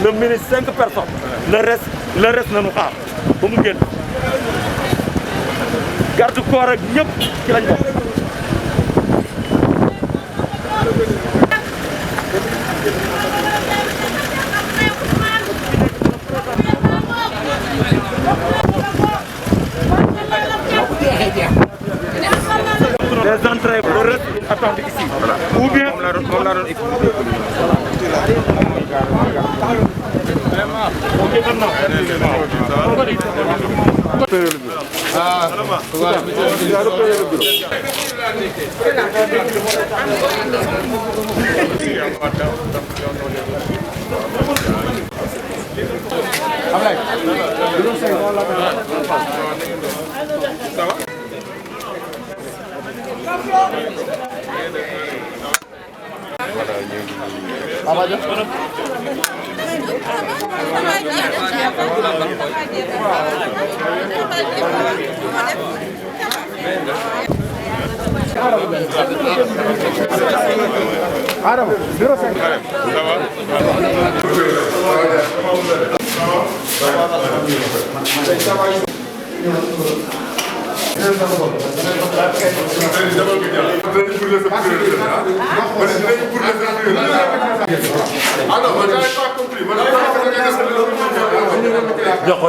Le ministre 5 personnes. Le reste nañu xaar ba mu génn garde corps ak ñëpp ci lañ bokk. Les entrées, le reste attendent ici. Voilà. Ou bien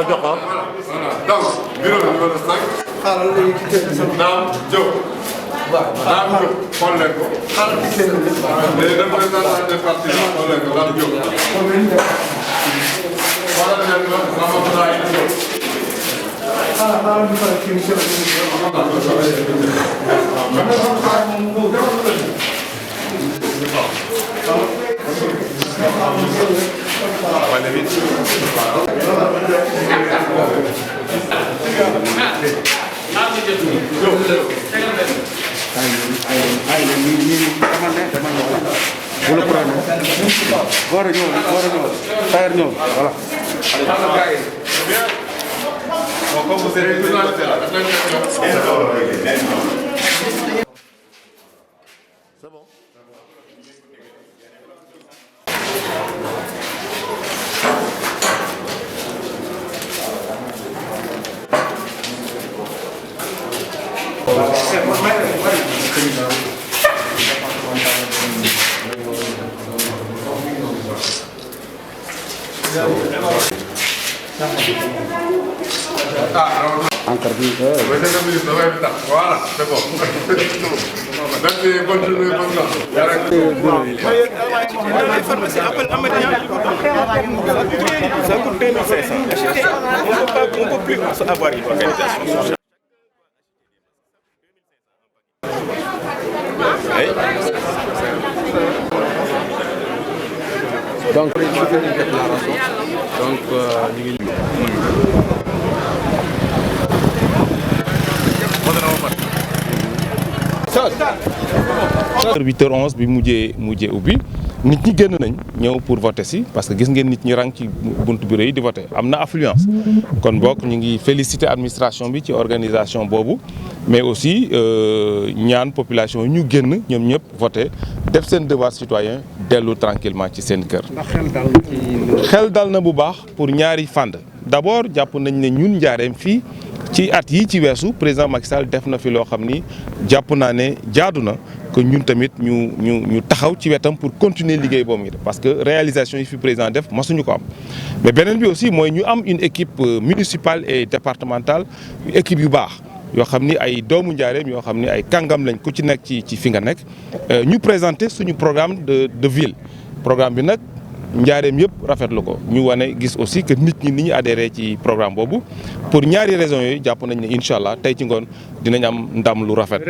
Joko. Donc, bureau numéro 5. Naam Diop. Naam Diop. Xool leen ko. Les représentants des partis xool leen ko Naam Diop. Xoolal leen ko Mamadou Diop. C'est bon. Monsieur le ministre, voilà, c'est bon. Merci, bonne journée, bonne chance. Ça coûte 2500. On ne peut plus avoir une organisation. Donc, une déclaration. Donc, heure 8h11 bi mujjee ubbi nit ñi génn nañ ñëw pour voter si parce que gis ngeen nit ñi rang ci buntu bureau yi di voter am na affluence kon bokk ñu ngi féliciter administration bi ci organisation boobu mais aussi ñaan population yi ñu génn ñoom ñëpp voter def seen devoir citoyen dellu tranquillement ci seen kër. xel dal na bu baax pour ñaari fànn d'abord jàpp nañ ne ñun Njaareem fii ci at yi ci weesu président Macky Sall def na fi loo xam ni jàpp naa ne jaadu na que ñun tamit ñu taxaw ci wetam pour continuer liggéey boobu ngi def parce que réalisation yi fi président def masuñu ko am mais beneen bi aussi mooy ñu am une équipe municipale et départementale équipe yu baax yoo xam ni ay doomu Njaareem yoo xam ni ay kàngam lañ ku ci nekk ci fi nga nekk ñu présenter suñu programme de ville programme bi nag njaareem yëpp rafetlu ko ñu wane gis aussi que nit ñi ni ñu adhéré ci programme boobu pour ñaari raisons yooyu jàpp nañ ne incha allah tey ci ngoon dinañ am ndam lu rafet.